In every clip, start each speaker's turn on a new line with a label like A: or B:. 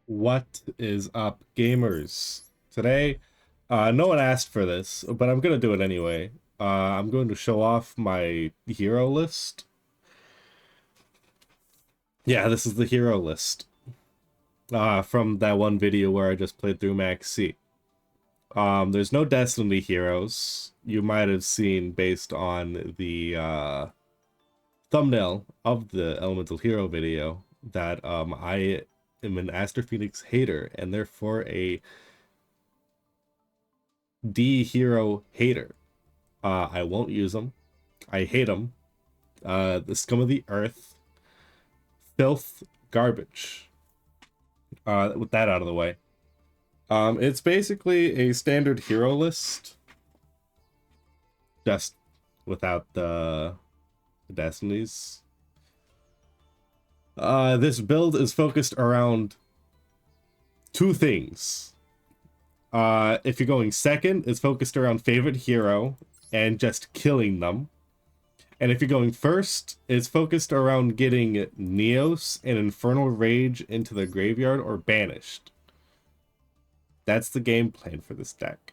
A: What is up, gamers? Today, no one asked for this, but I'm gonna do it anyway. I'm going to show off my hero list. Yeah, this is the hero list. From that one video where I just played through Max C. There's no Destiny heroes. You might have seen based on the thumbnail of the Elemental Hero video that I am an Aster Phoenix hater and therefore a D hero hater. I won't use them. I hate them. The scum of the earth, filth, garbage. With that out of the way, it's basically a standard hero list, just without the destinies. This build is focused around two things. If you're going second, it's focused around favorite hero and just killing them. And if you're going first, it's focused around getting Neos and Infernal Rage into the graveyard or banished. That's the game plan for this deck.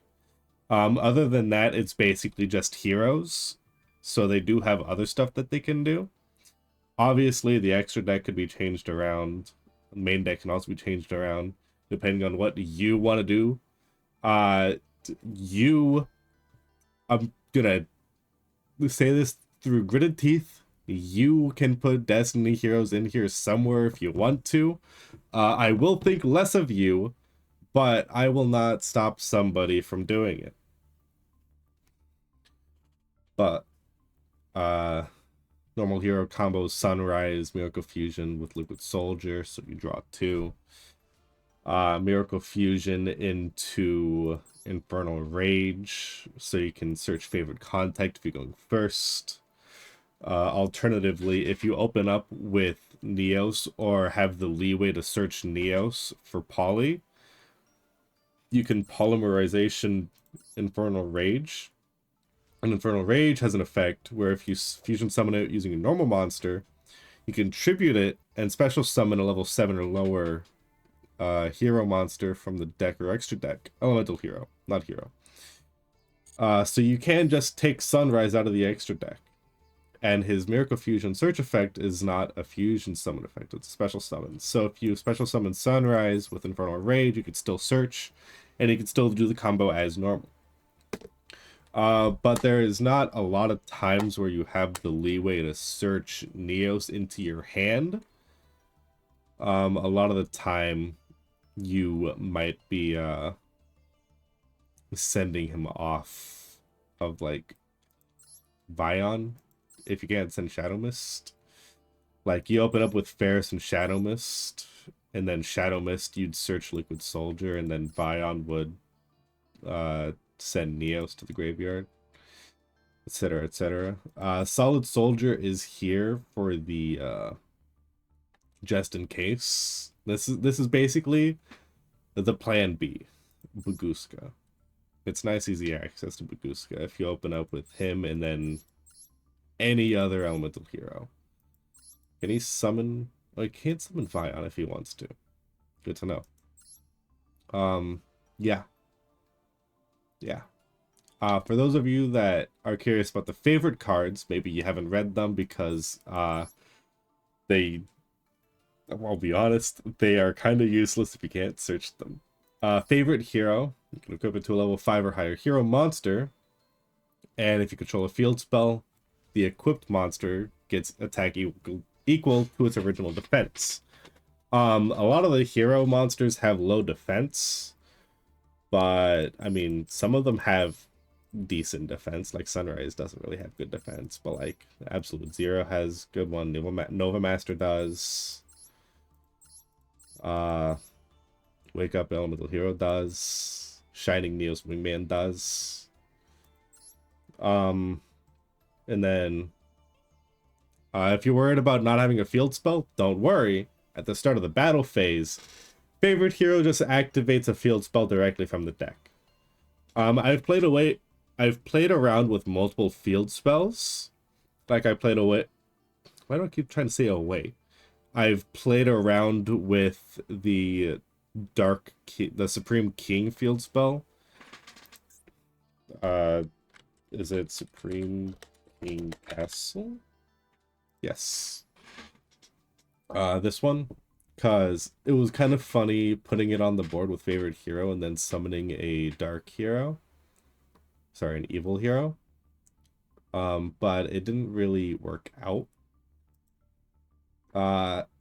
A: Other than that, it's basically just heroes. So they do have other stuff that they can do. Obviously, the extra deck could be changed around. The main deck can also be changed around, depending on what you want to do. I'm gonna say this through gritted teeth. You can put Destiny heroes in here somewhere if you want to. I will think less of you, but I will not stop somebody from doing it. But normal hero combos: Sunrise, Miracle Fusion with Liquid Soldier, so you draw two. Miracle Fusion into Infernal Rage, so you can search favorite contact if you're going first. Alternatively, if you open up with Neos or have the leeway to search Neos for poly, you can polymerization Infernal Rage. And Infernal Rage has an effect where if you fusion summon it using a normal monster, you can tribute it and special summon a level 7 or lower hero monster from the deck or extra deck. Elemental hero, not hero. So you can just take Sunrise out of the extra deck. And his Miracle Fusion search effect is not a fusion summon effect, it's a special summon. So if you special summon Sunrise with Infernal Rage, you could still search, and you could still do the combo as normal. But there is not a lot of times where you have the leeway to search Neos into your hand. A lot of the time, you might be sending him off of like Vion if you can't send Shadow Mist. Like you open up with Ferris and Shadow Mist, and then Shadow Mist you'd search Liquid Soldier, and then Vion would send Neos to the graveyard, etc., etc. Solid Soldier is here for the just in case. This is basically the plan B, Baguska. It's nice easy access to Baguska if you open up with him and then any other elemental hero. Can he summon? Oh, he can't summon Vion if he wants to. Good to know. Yeah. For those of you that are curious about the favorite cards, maybe you haven't read them because they, I'll be honest, they are kind of useless if you can't search them. Favorite hero, you can equip it to a level 5 or higher hero monster, and if you control a field spell, the equipped monster gets attack equal to its original defense. A lot of the hero monsters have low defense, but I mean, some of them have decent defense. Like Sunrise doesn't really have good defense, but like Absolute Zero has good one. Nova Master does. Wake Up Elemental Hero does. Shining Neos Wingman does. And then if you're worried about not having a field spell, don't worry. At the start of the battle phase, favorite hero just activates a field spell directly from the deck. I've played around with multiple field spells. Like I played away. Why do I keep trying to say away? I've played around with the the Supreme King field spell. Is it Supreme King Castle? Yes. This one, because it was kind of funny putting it on the board with favorite hero and then summoning a dark hero. Sorry, an evil hero. But it didn't really work out.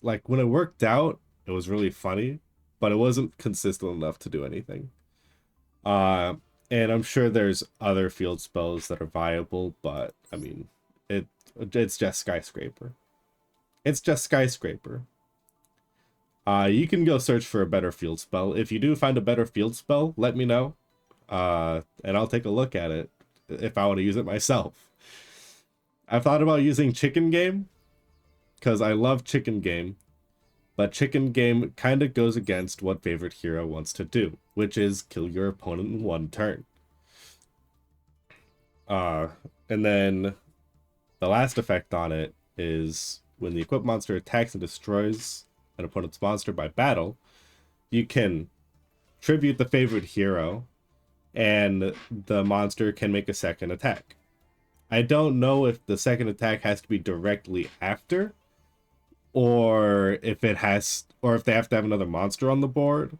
A: Like when it worked out, it was really funny, but it wasn't consistent enough to do anything. Uh, and I'm sure there's other field spells that are viable, but I mean, it's just Skyscraper. It's just Skyscraper. You can go search for a better field spell. If you do find a better field spell, let me know. And I'll take a look at it if I want to use it myself. I've thought about using Chicken Game because I love Chicken Game, but Chicken Game kind of goes against what favorite hero wants to do, which is kill your opponent in one turn. And then the last effect on it is when the equipped monster attacks and destroys an opponent's monster by battle, you can tribute the favorite hero and the monster can make a second attack. I don't know if the second attack has to be directly after, or if they have to have another monster on the board.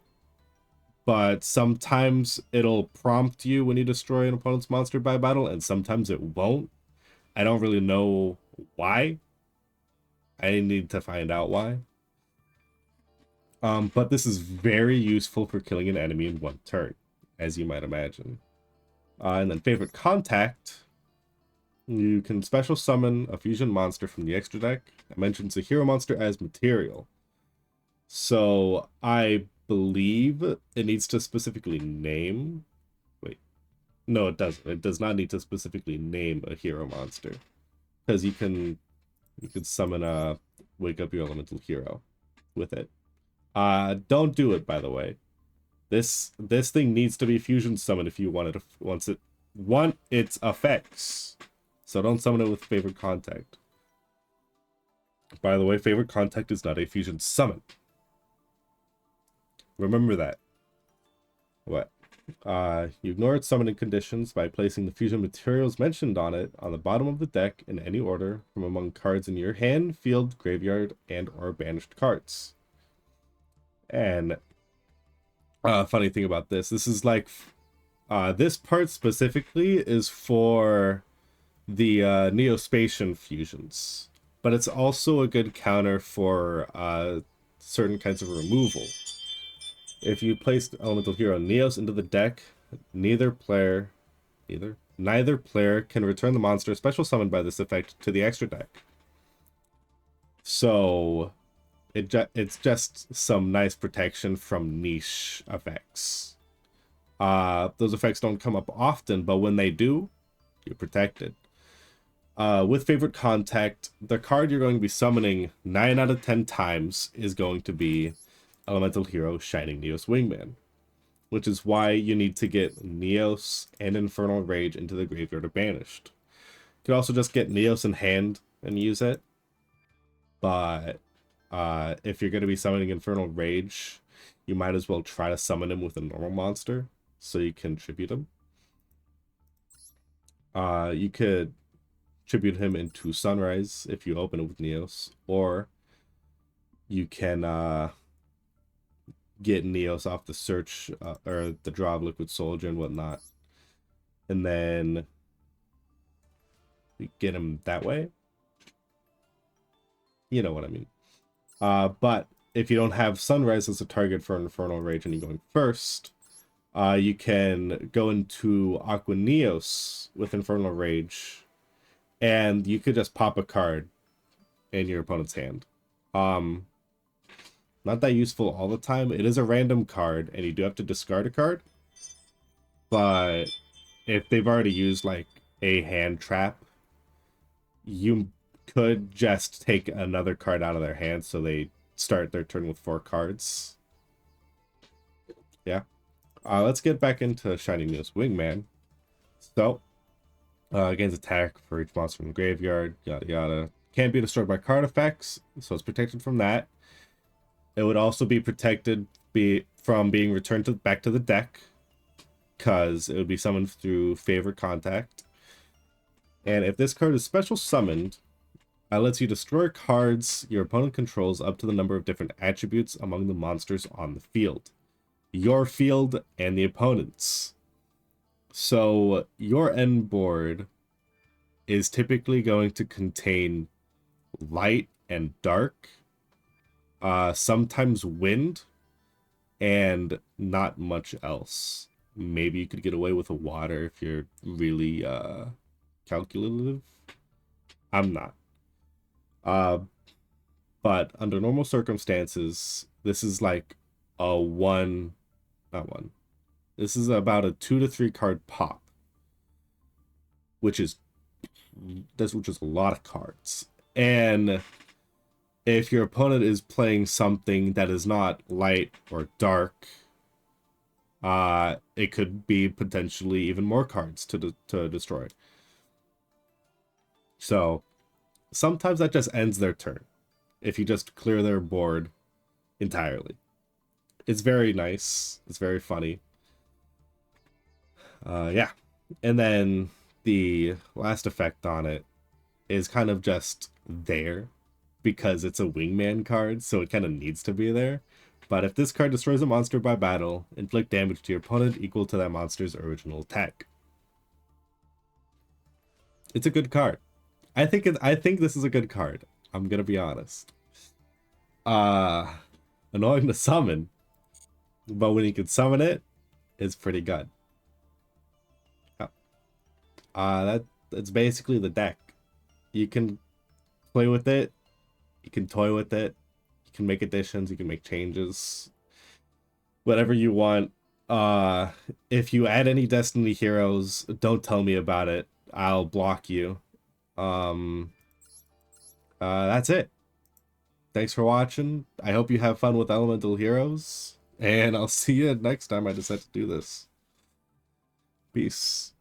A: But sometimes it'll prompt you when you destroy an opponent's monster by battle, and sometimes it won't. I don't really know why. I need to find out why. But this is very useful for killing an enemy in one turn, as you might imagine. And then favorite contact. You can special summon a fusion monster from the extra deck that mentions a hero monster as material. So I believe it needs to specifically name. Wait, no, it doesn't. It does not need to specifically name a hero monster, because you can summon a wake up your elemental hero with it. Don't do it, by the way. This thing needs to be fusion summoned if you want its effects. So don't summon it with favorite contact. By the way, favorite contact is not a fusion summon. Remember that. What? You ignore its summoning conditions by placing the fusion materials mentioned on it on the bottom of the deck in any order from among cards in your hand, field, graveyard, and or banished cards. And funny thing about this is like this part specifically is for the Neospatian fusions, but it's also a good counter for certain kinds of removal. If you place elemental hero Neos into the deck, neither player can return the monster special summoned by this effect to the extra deck. So it's just some nice protection from niche effects. Those effects don't come up often, but when they do, you're protected. With favorite contact, the card you're going to be summoning 9 out of 10 times is going to be Elemental Hero Shining Neos Wingman, which is why you need to get Neos and Infernal Rage into the graveyard or banished. You can also just get Neos in hand and use it, but if you're going to be summoning Infernal Rage, you might as well try to summon him with a normal monster so you can tribute him. You could tribute him into Sunrise if you open it with Neos, or you can get Neos off the search or the draw of Liquid Soldier and whatnot, and then we get him that way. You know what I mean. But if you don't have Sunrise as a target for Infernal Rage and you're going first, you can go into Aqua Neos with Infernal Rage, and you could just pop a card in your opponent's hand. Not that useful all the time. It is a random card, and you do have to discard a card. But if they've already used, like, a hand trap, you could just take another card out of their hand so they start their turn with 4 cards. Yeah. Let's get back into Shining Neos Wingman. So, gains attack for each monster from the graveyard, yada yada. Can't be destroyed by card effects, so it's protected from that. It would also be protected from being returned back to the deck, because it would be summoned through favorite contact. And if this card is special summoned, it lets you destroy cards your opponent controls up to the number of different attributes among the monsters on the field. Your field and the opponent's. So your end board is typically going to contain light and dark, sometimes wind, and not much else. Maybe you could get away with a water if you're really calculative. I'm not. But under normal circumstances, this is like a not one. This is about a 2 to 3 card pop, which is a lot of cards. And if your opponent is playing something that is not light or dark, it could be potentially even more cards to destroy. So sometimes that just ends their turn if you just clear their board entirely. It's very nice. It's very funny. Yeah. And then the last effect on it is kind of just there because it's a wingman card, so it kind of needs to be there. But if this card destroys a monster by battle, inflict damage to your opponent equal to that monster's original attack. It's a good card. I think this is a good card. I'm gonna be honest. Annoying to summon, but when you can summon it, it's pretty good. That's basically the deck. You can play with it, you can toy with it, you can make additions, you can make changes, whatever you want. If you add any Destiny heroes, don't tell me about it. I'll block you. That's it. Thanks for watching. I hope you have fun with Elemental Heroes, and I'll see you next time I decide to do this. Peace.